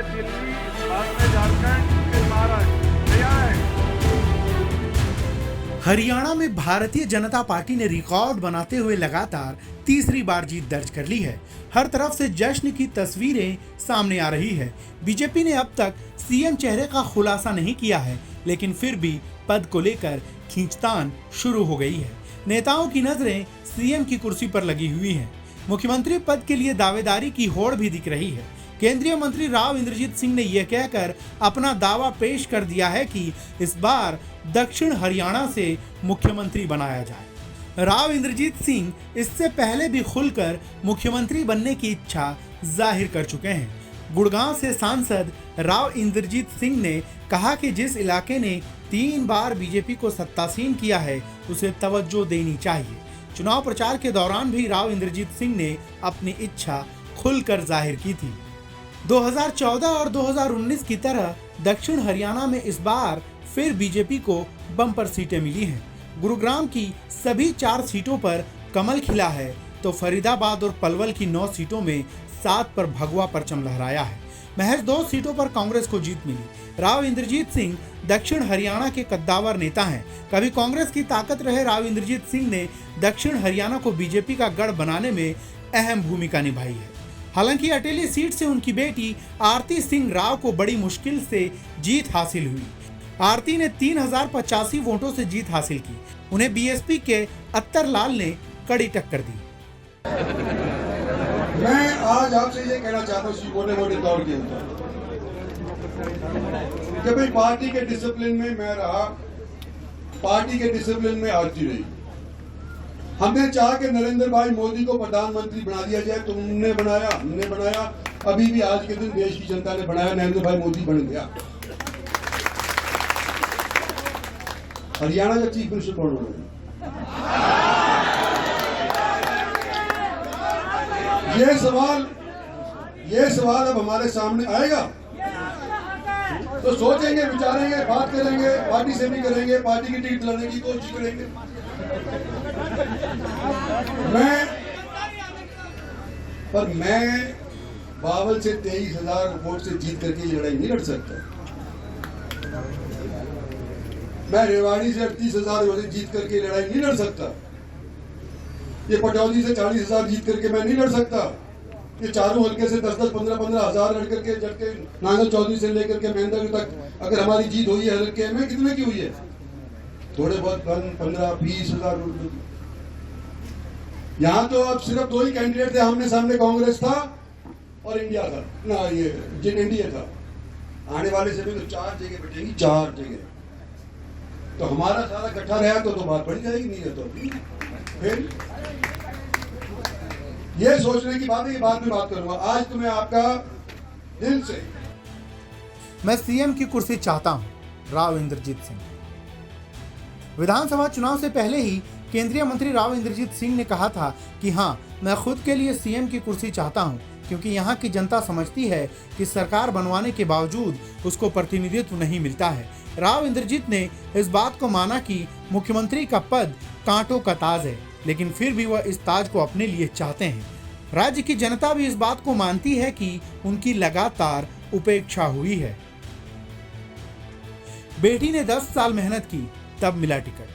दिल्ली, बाद में झारखंड, फिर महाराष्ट्र। तैयार है। हरियाणा में भारतीय जनता पार्टी ने रिकॉर्ड बनाते हुए लगातार तीसरी बार जीत दर्ज कर ली है। हर तरफ से जश्न की तस्वीरें सामने आ रही है। बीजेपी ने अब तक सीएम चेहरे का खुलासा नहीं किया है, लेकिन फिर भी पद को लेकर खींचतान शुरू हो गई है। नेताओं की नजरें सीएम की कुर्सी पर लगी हुई हैं। मुख्यमंत्री पद के लिए दावेदारी की होड़ भी दिख रही है। केंद्रीय मंत्री राव इंद्रजीत सिंह ने यह कहकर अपना दावा पेश कर दिया है कि इस बार दक्षिण हरियाणा से मुख्यमंत्री बनाया जाए। राव इंद्रजीत सिंह इससे पहले भी खुलकर मुख्यमंत्री बनने की इच्छा जाहिर कर चुके हैं। गुड़गांव से सांसद राव इंद्रजीत सिंह ने कहा कि जिस इलाके ने 3 बार बीजेपी को सत्तासीन किया है, उसे तवज्जो देनी चाहिए। चुनाव प्रचार के दौरान भी राव इंद्रजीत सिंह ने अपनी इच्छा खुलकर जाहिर की थी। 2014 और 2019 की तरह दक्षिण हरियाणा में इस बार फिर बीजेपी को बम्पर सीटें मिली हैं। गुरुग्राम की सभी 4 सीटों पर कमल खिला है, तो फरीदाबाद और पलवल की 9 सीटों में 7 पर भगवा परचम लहराया है। महज 2 सीटों पर कांग्रेस को जीत मिली। राव इंद्रजीत सिंह दक्षिण हरियाणा के कद्दावर नेता हैं। कभी कांग्रेस की ताकत रहे राव इंद्रजीत सिंह ने दक्षिण हरियाणा को बीजेपी का गढ़ बनाने में अहम भूमिका निभाई है। हालांकि अटेली सीट से उनकी बेटी आरती सिंह राव को बड़ी मुश्किल से जीत हासिल हुई। आरती ने 3085 वोटों से जीत हासिल की। उन्हें बीएसपी के अत्तर लाल ने कड़ी टक्कर दी। मैं आज आपसे ये कहना चाहता हूँ मोटे मोटे तौर के अंदर कि भाई पार्टी के डिसिप्लिन में मैं रहा, पार्टी के डिसिप्लिन में आरती रही। हमने चाहा कि नरेंद्र भाई मोदी को प्रधानमंत्री बना दिया जाए, तुमने बनाया, हमने बनाया, अभी भी आज के दिन देश की जनता ने बनाया, नरेंद्र भाई मोदी बन गया। हरियाणा का चीफ मिनिस्टर कौन बनेगा? ये सवाल अब हमारे सामने आएगा, तो सोचेंगे, विचारेंगे, बात करेंगे, पार्टी से भी करेंगे, पार्टी की टिकट लड़ने की कोशिश करेंगे। मैं बावल से 23,000 वोट से जीत करके ये लड़ाई नहीं लड़ सकता। मैं रेवाड़ी से 38,000 वोट से जीत करके लड़ाई नहीं लड़ सकता। ये पटौदी से 40,000 जीत करके मैं नहीं लड़ सकता। ये चारों हल्के से 10-10, 15-15 हजार लड़ करके जबकि नांगल चौधरी से लेकर के महेंद्र तक अगर हमारी जीत हुई है हल्के में, कितने की हुई है? थोड़े बहुत 15-20 हजार। यहाँ तो अब सिर्फ 2 ही कैंडिडेट थे आमने सामने, कांग्रेस था और इंडिया था ना, ये जिन इंडिया था। आने वाले समय तो 4 जगह बैठेंगी, 4 जगह। तो हमारा सारा इकट्ठा रहा तो बात बढ़ जाएगी, नहीं है तो फिर ये सोचने की बात है, ये बाद में बात करूंगा। आज तो मैं आपका दिल से मैं सीएम की कुर्सी चाहता हूं, राव इंद्रजीत सिंह। विधानसभा चुनाव से पहले ही केंद्रीय मंत्री राव इंद्रजीत सिंह ने कहा था कि हां, मैं खुद के लिए सीएम की कुर्सी चाहता हूं, क्योंकि यहां की जनता समझती है कि सरकार बनवाने के बावजूद उसको प्रतिनिधित्व नहीं मिलता है। राव इंद्रजीत ने इस बात को माना कि मुख्यमंत्री का पद कांटों का ताज है, लेकिन फिर भी वह इस ताज को अपने लिए चाहते हैं। राज्य की जनता भी इस बात को मानती है कि उनकी लगातार उपेक्षा हुई है। बेटी ने 10 साल मेहनत की, तब मिला टिकट।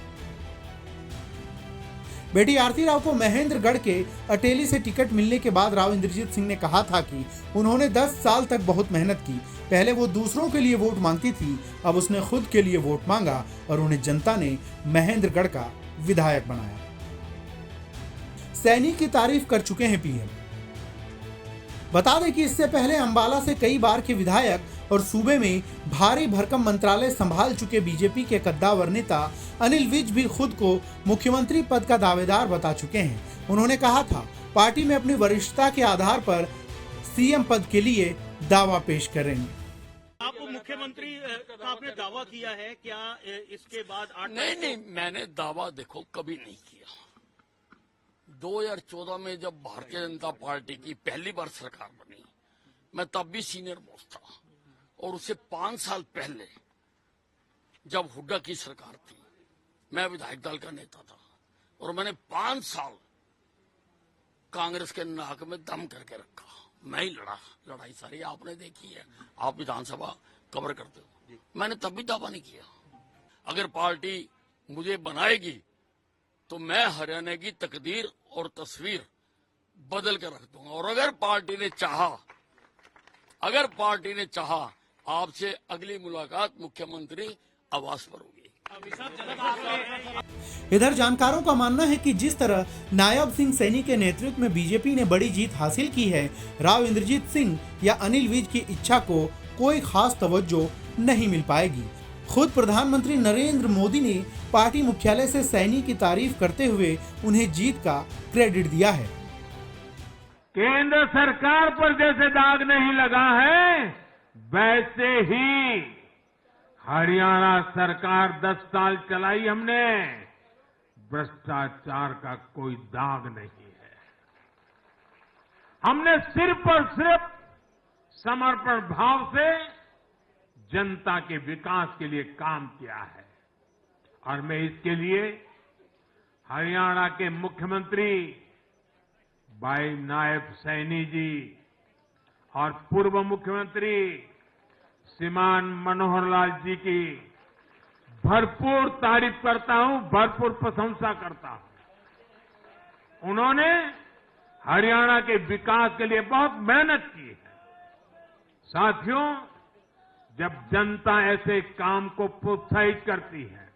बेटी आरती राव को महेंद्रगढ़ के अटेली से टिकट मिलने के बाद राव इंद्रजीत सिंह ने कहा था कि उन्होंने 10 साल तक बहुत मेहनत की। पहले वो दूसरों के लिए वोट मांगती थी, अब उसने खुद के लिए वोट मांगा और उन्हें जनता ने महेंद्रगढ़ का विधायक बनाया। सैनिक की तारीफ कर चुके हैं पीएम। बता दें कि इससे पहले अंबाला से कई बार के विधायक और सूबे में भारी भरकम मंत्रालय संभाल चुके बीजेपी के कद्दावर नेता अनिल विज भी खुद को मुख्यमंत्री पद का दावेदार बता चुके हैं। उन्होंने कहा था, पार्टी में अपनी वरिष्ठता के आधार पर सीएम पद के लिए दावा पेश करेंगे। आप मुख्यमंत्री का आपने दावा किया है क्या? इसके बाद नहीं, मैंने दावा देखो कभी नहीं किया। 2014 में जब भारतीय जनता पार्टी की पहली बार सरकार बनी, मैं तब भी सीनियर मोस्ट था, और उससे 5 साल पहले जब हुड्डा की सरकार थी, मैं विधायक दल का नेता था और मैंने 5 साल कांग्रेस के नाक में दम करके रखा। मैं ही लड़ा। लड़ाई सारी आपने देखी है, आप विधानसभा कवर करते हो। मैंने तब भी दावा नहीं किया। अगर पार्टी मुझे बनाएगी तो मैं हरियाणा की तकदीर और तस्वीर बदल कर रख दूंगा। और अगर पार्टी ने चाहा आपसे अगली मुलाकात मुख्यमंत्री आवास पर होगी। इधर जानकारों का मानना है कि जिस तरह नायब सिंह सैनी के नेतृत्व में बीजेपी ने बड़ी जीत हासिल की है, राव इंद्रजीत सिंह या अनिल विज की इच्छा को कोई खास तवज्जो नहीं मिल पाएगी। खुद प्रधानमंत्री नरेंद्र मोदी ने पार्टी मुख्यालय से सैनी की तारीफ करते हुए उन्हें जीत का क्रेडिट दिया है। केंद्र सरकार पर जैसे दाग नहीं लगा है, वैसे ही हरियाणा सरकार 10 साल चलाई हमने, भ्रष्टाचार का कोई दाग नहीं है। हमने सिर्फ और सिर्फ समर्पण भाव से जनता के विकास के लिए काम किया है। और मैं इसके लिए हरियाणा के मुख्यमंत्री भाई नायब सैनी जी और पूर्व मुख्यमंत्री श्रीमान मनोहर लाल जी की भरपूर तारीफ करता हूं, भरपूर प्रशंसा करता हूं। उन्होंने हरियाणा के विकास के लिए बहुत मेहनत की है। साथियों, जब जनता ऐसे काम को प्रोत्साहित करती है,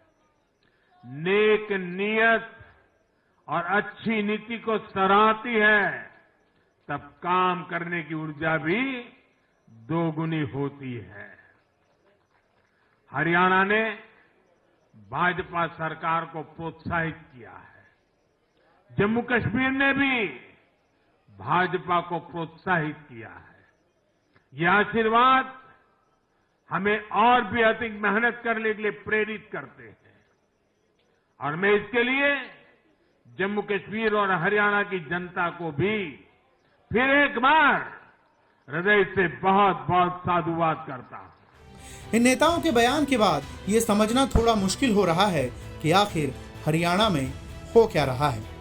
नेक नियत और अच्छी नीति को सराहती है, तब काम करने की ऊर्जा भी दोगुनी होती है। हरियाणा ने भाजपा सरकार को प्रोत्साहित किया है। जम्मू कश्मीर ने भी भाजपा को प्रोत्साहित किया है। यह आशीर्वाद हमें और भी अधिक मेहनत करने के लिए प्रेरित करते हैं। और मैं इसके लिए जम्मू कश्मीर और हरियाणा की जनता को भी फिर एक बार हृदय से बहुत बहुत साधुवाद करता हूं। इन नेताओं के बयान के बाद ये समझना थोड़ा मुश्किल हो रहा है कि आखिर हरियाणा में हो क्या रहा है।